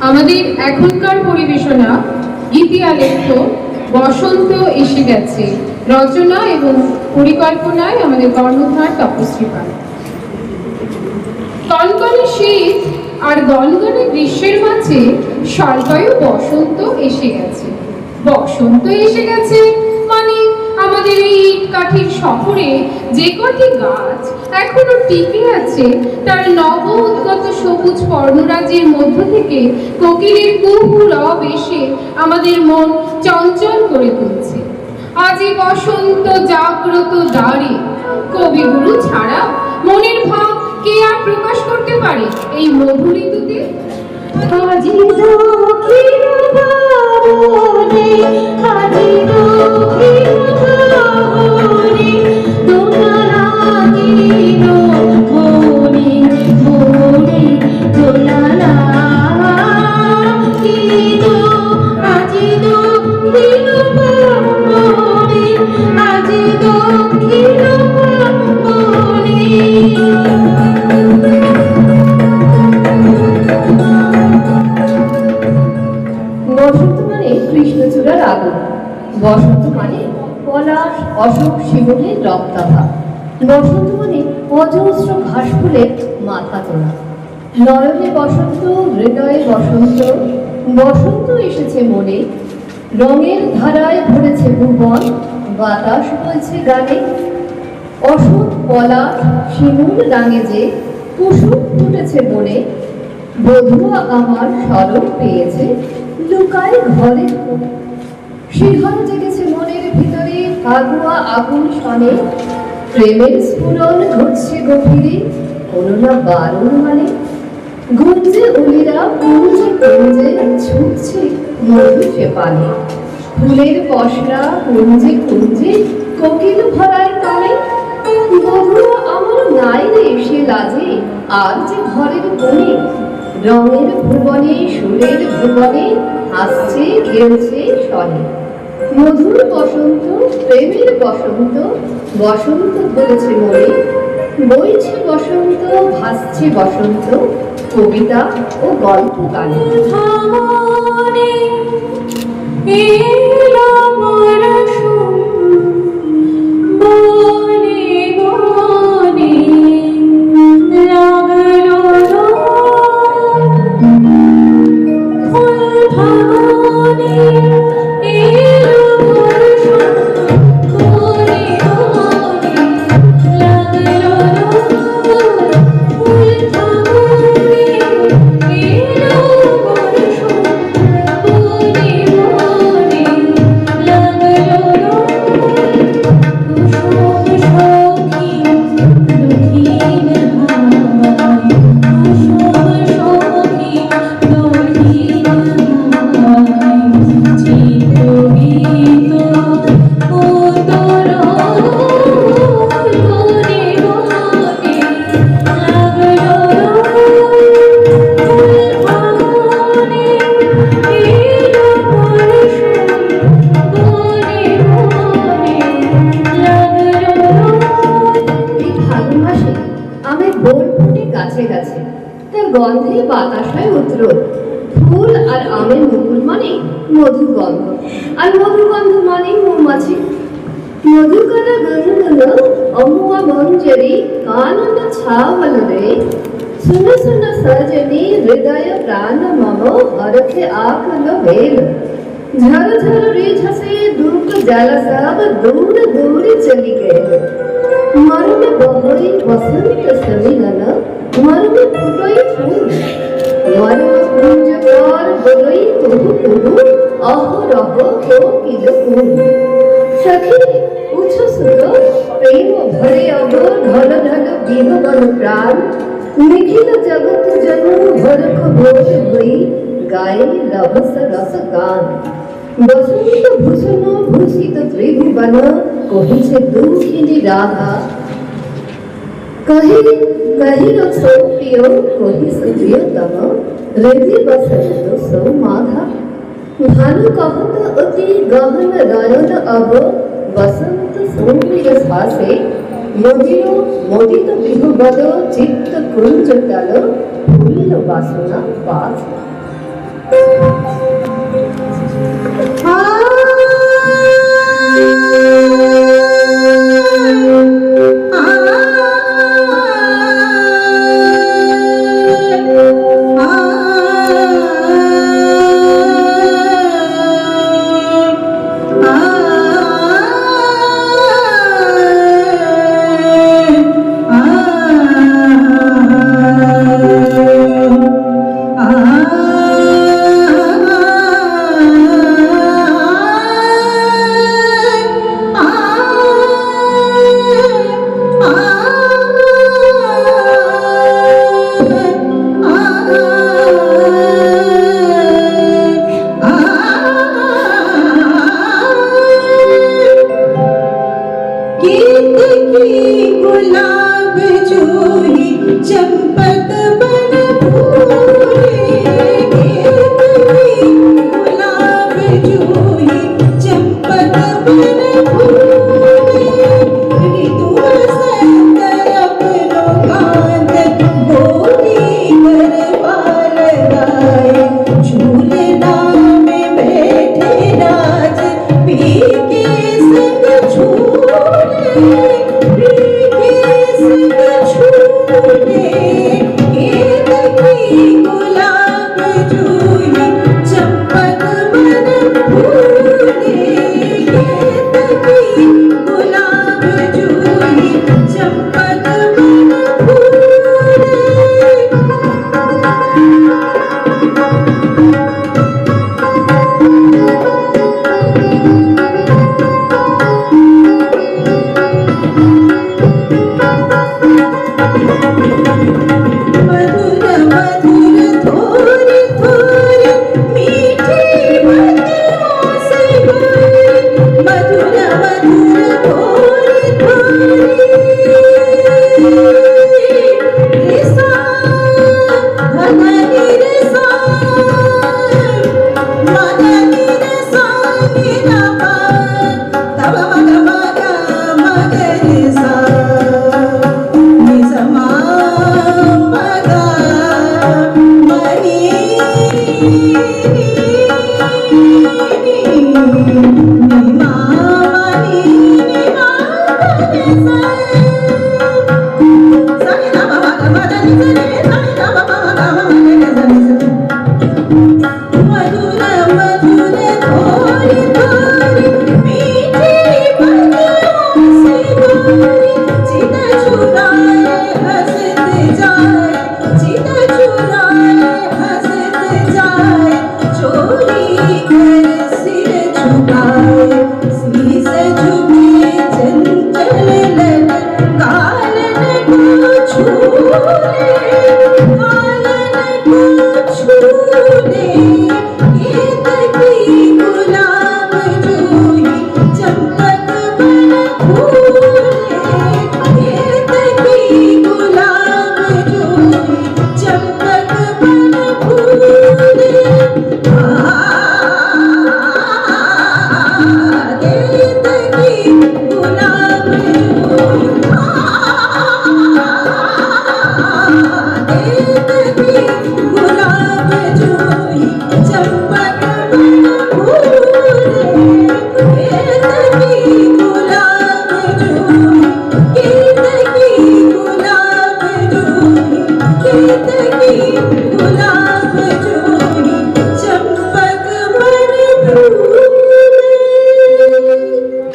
আমাদের এখনকার পরিবেশনা গীতি আলেখ্য বসন্ত এসে গেছে রচনা এবং পরিকল্পনায় আমাদের কর্ণধার তপশ্রী পাল। কনকনে শীত আর গনগনে গ্রীষ্মের মাঝে স্বল্পায়ু বসন্ত এসে গেছে। বসন্ত এসে গেছে মানে আমাদের এই ইট কাঠির শহরে যে কটি গাছ এখনো টিকে আছে তার নব উদ্গত সবুজ পর্ণরাজির মধ্য থেকে কোকিলের কুহু রব এসে আমাদের মন চঞ্চল করে তুলছে। আজি বসন্ত জাগ্রত দ্বারে, কবিগুরু ছাড়া মনের ভাব কে আর প্রকাশ করতে পারে এই মধু ঋতুতে? আজি দক্ষিণ বাবনে, আজি দক্ষিণ বাবনে, দোলা লাগিল মনে মনে, দোলা লাগিল। আজি দক্ষিণ বাবনে, আজি দক্ষিণ বাবনে। বসন্ত মানে কৃষ্ণচূড়ার আগুন, বসন্ত মানে পলাশ অশোক শিবনের রক্তাভা, বসন্ত মানে অজস্র ঘাস ফুলের মাথা তোলা। নয়নে বসন্ত, হৃদয়ে বসন্ত, বসন্ত এসেছে মনে, রঙের ধারায় ভরেছে ভুবন, বাতাস বলছে গানে। অশোক পলাশ শিমুল রাঙে যে কুসুম ফুটেছে বনে, বধুয়া আমার স্মরণ পেয়েছে লুকায় ঘরের কোণে। শিহর জেগেছে মনের ভিতরে ফাগুয়া আগুন শনে, প্রেমের স্ফুরণ ঘটছে গভীরে কোনো না বারণ মানে। গুঞ্জে উলিরা কুঞ্জে কুঞ্জে ছুটছে মধু সে পানে, ফুলের পশরা কুঞ্জে কুঞ্জে কোকিল ভরায় তানে। বধুয়া আমার নাই রে সে লাজে আর যে ঘরের কোণে, রঙের ভুবনে সুরের ভুবনে হাসছে খেলছে শনে। মধুর বসন্ত, প্রেমের বসন্ত, বসন্ত ধরেছে মনে, বইছে বসন্ত, ভাসছে বসন্ত, কবিতা ও গল্প গানে। গন্ধে বাতাস হয় উত্তরোর, ফুল আর আমের মুকুল মানে মধুর গন্ধ, আর মধুর গন্ধ মানে মৌমাছি। মধুকর গনগন অমুয়া মঞ্জরি কানন ছাওয়াল রে, सुन सुन सजनी हृदय प्राण मम हरखे आकल वेल। झर झर रिझ से दुख जल सब दूर दूर चली गए, मन में बहोई वसंत समिलन, मन में फुटोई फूल, मन में कुंज पर बोलोई कुहू कुहू, अहरह कोकिल कूल। सखी उच्छ सुत प्रेम भरे अब ढल ढल विहगन प्राण, निखिल जगत जनु भरख भोज भई गाये लभस रस गान। बसंत भूषण भूषित त्रिभुवन कहिছে দুঃখিনী রাধা, कही कही सो प्रिय कही प्रियतम, हृदय बसंत सो माधा। भानु कहत अति गहन नयन अब, बसंत सौम्य श्वासे মদির মদিত বিহবদ চিত্ত কুঞ্জ তল ফুল্ল বাসনা পাস।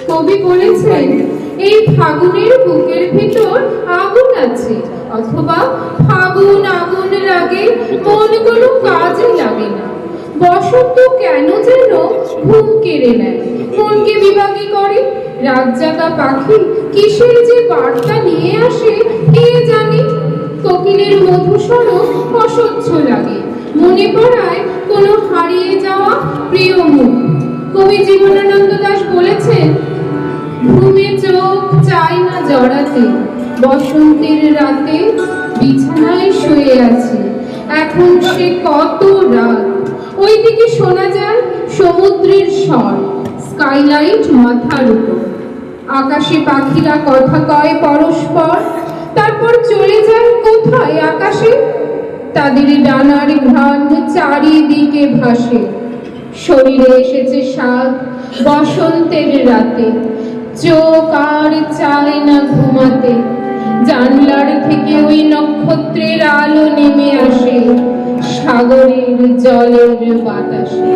কবি বলেছেন এই ফাগুনের বুকের ভিতর আগুন আছে, অথবা ফাগুন আগুন লাগে মন কোনো কাজে লাগে না। বসন্ত কেন যেন ঘুম কেড়ে নেয়, মনকে বিভাগী করে। রাত জাগা পাখি কিসের যে বার্তা নিয়ে আসে কে জানে। কোকিলের মধুস্বর অসহ্য লাগে, মনে পড়ায় কোনো হারিয়ে যাওয়া প্রিয় মুখ। কবি জীবনানন্দ দাশ বলেছেন, ঘুমে চোখ চাই না জড়াতে, বসন্তের রাতে বিছানায় শুয়ে আছে, এখন সে কত রাত। ওইদিকে শোনা যায় সমুদ্রের স্বর, স্কাইলাইট মাথার উপর। আকাশে পাখিরা কথা কয় পরস্পর, তারপর চলে যায় কোথায় আকাশে। তাদের ডানার ঘ্রাণ চারিদিকে ভাসে। শরীরে এসেছে স্বাদ বসন্তের রাতে, চোখ আর চায় না ঘুমাতে। জানলার থেকে ওই নক্ষত্রের আলো নেমে আসে সাগরের জলের বাতাসে।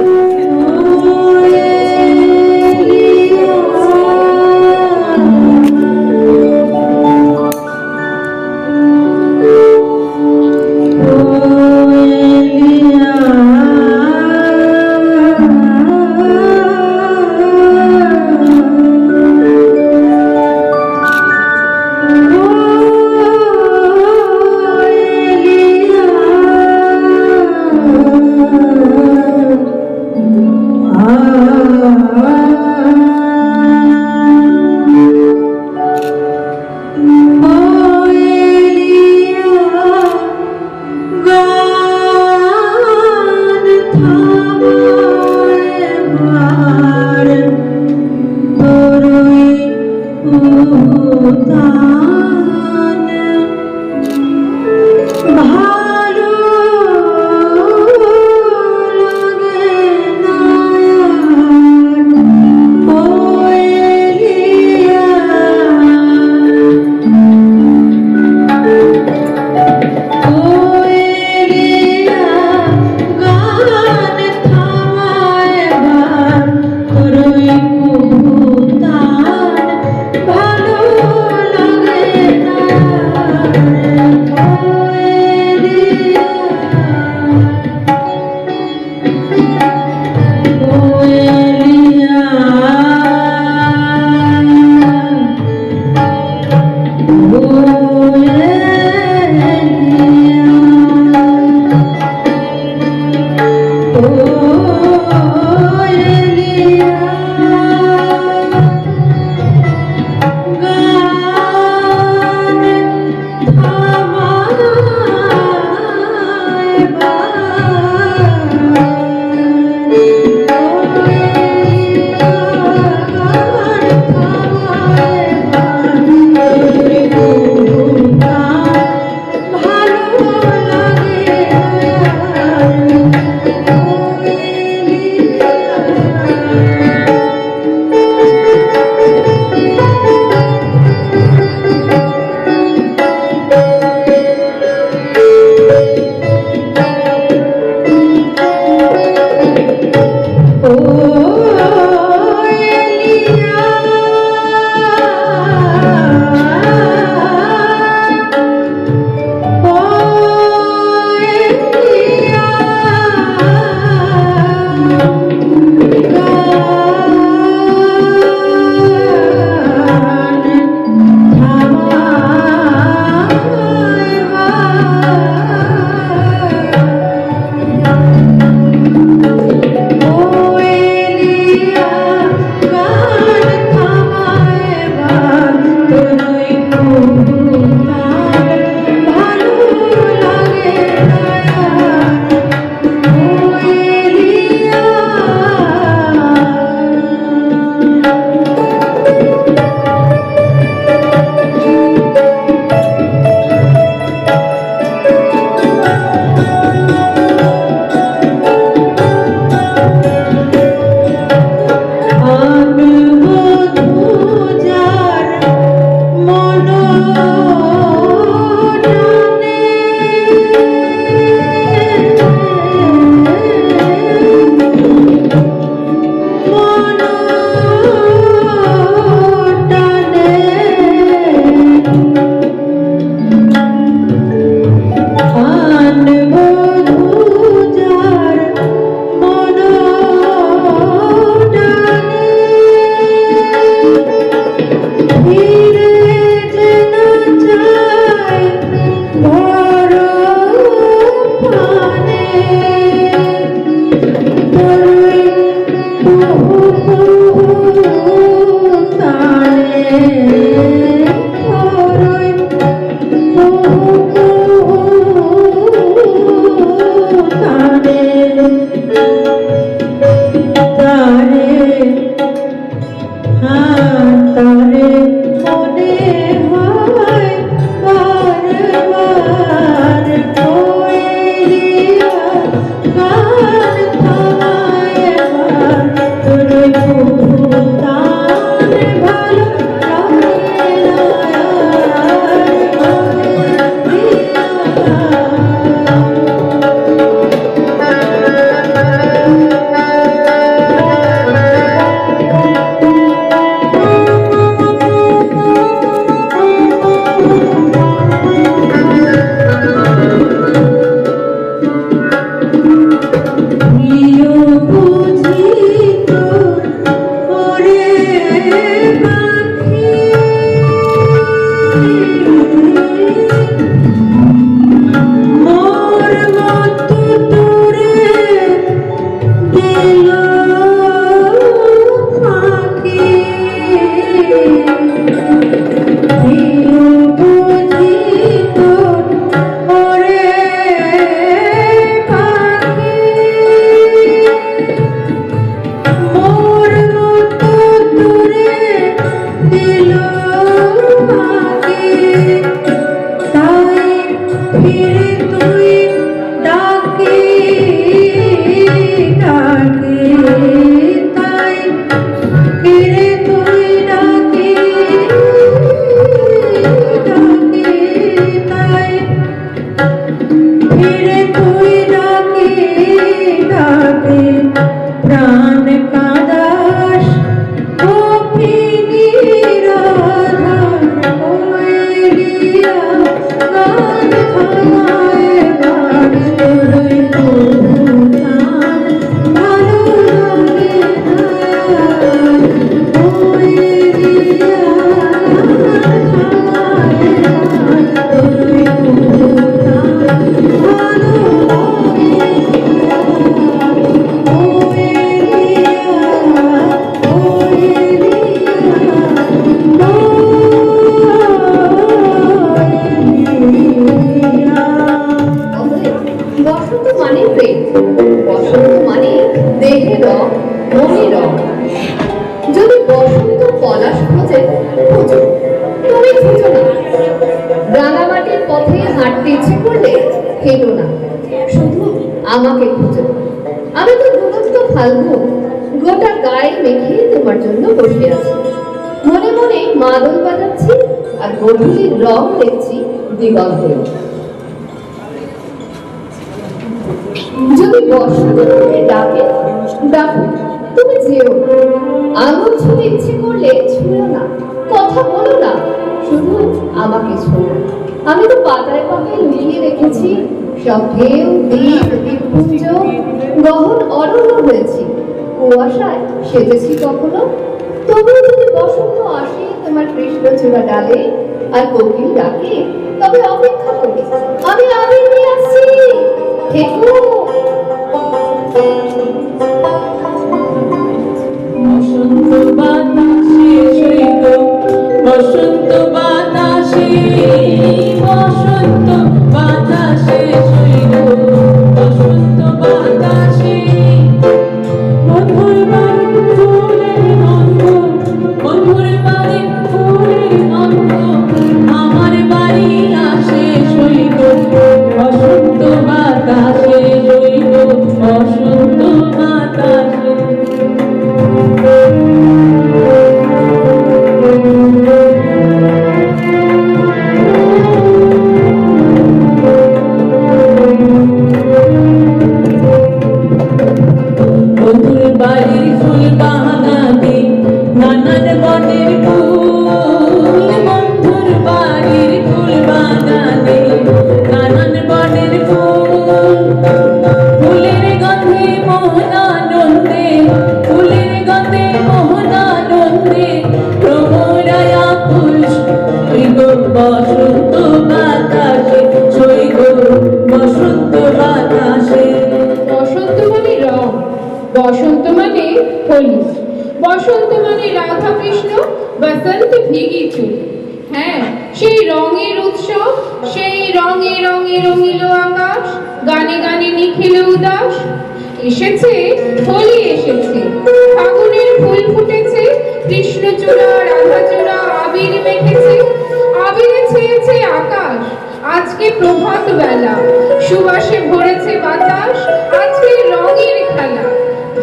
বসন্ত মানে প্রেম, বসন্ত মানে দেহে রং, মনে রং। যদি বসন্ত পলাশ খোঁজে, খোঁজো, তুমি খুঁজো না। রাঙামাটির পথে হাঁটতে ইচ্ছে করলে হেঁটো না, শুধু আমাকে খুঁজো। আমি তো দূরত্ব ফাল্গুন, গোটা গায়ে মেখে তোমার জন্য বসে আছি। মনে মনে মাদল বাজাচ্ছি আর গভীর রং দেখছি দিগন্তে। যদি বসন্ত তোমাকে ডাকে, ডাকো, তুমি যেও। আঙুল ছুঁতে ইচ্ছে করলে ছুঁয়ো না, কথা বলো না, শুধু আমাকে ছোঁয়ো। আমি তো পাতায় পাতায় লুকিয়ে রেখেছি সব ঢেউ, দ্বীপ, দ্বীপপুঞ্জ, গহন অরণ্য হয়েছি, কুয়াশায় সেজেছি কখনো। তবুও যদি বসন্ত আসে তোমার কৃষ্ণচূড়া ডালে আর কোকিল ডাকে, তবে অপেক্ষা করি, আমি আবির নিয়ে আসছি, থেকো। বসন্ত বাতাসে সৈগ, বসন্ত বাতাসে, বসন্ত বাতাসে সৈগ, বসন্ত বাতাসে। মধুর বাড়ির ফুলের গন্ধ, মধুর বাড়ির ফুলের গন্ধ আমার বাড়ি আসে সৈগ, বসন্ত বাতাসে সৈগ, বসন্ত বাতাসে। বন্ধুর বাড়ির ফুল বাগানে নানান বনের ফুল, বন্ধুর বাড়ির ফুল বাগানে নানান বনের ফুল। ফুলের গন্ধে মোহনানন্দে, ফুলের গন্ধে মোহনানন্দে ভ্রমরায়া ফুল সৈগ, বসন্ত বাতাসে সৈগ, বসন্ত বাতাসে। বসন্ত মানে রং, বসন্ত মানে হোলি, বসন্ত মানে রাধা কৃষ্ণ, বসন্ত ভিগি চুল। হ্যাঁ, সেই রঙের উৎসব, সেই রঙে রঙে রঙিল আকাশ, গানে গানে নিখিল উদাস। এসেছে হোলি, এসেছে ফাগুনের ফুল ফুটেছে, কৃষ্ণচূড়া রাধাচূড়া আবির মেখেছে, আবিরে ছেয়েছে আকাশ। আজকে প্রভাত বেলা, সুবাসে ভরেছে বাতাস, আজকে রঙের খেলা।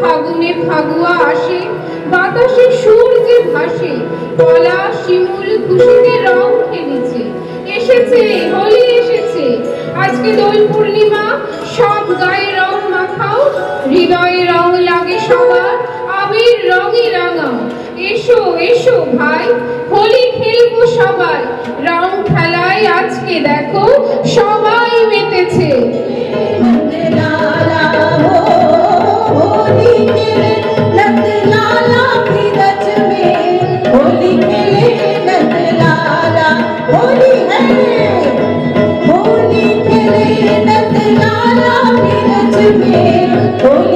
ফাগুনে ফাগুয়া আসে, বাতাসে সুর যে ভাসে, কলা শিমুল খুশিতে রং খেলেছে। এসেছে হোলি, এসেছে আজকে দোল পূর্ণিমা, সব গায়ে রং মাখাও, হৃদয়ে রং লাগে সবার, আবির রঙে রাঙাও। এসো এসো ভাই, হোলি খেলবো সবাই, রং খেলায় আজকে দেখো সবাই মেতেছে। होली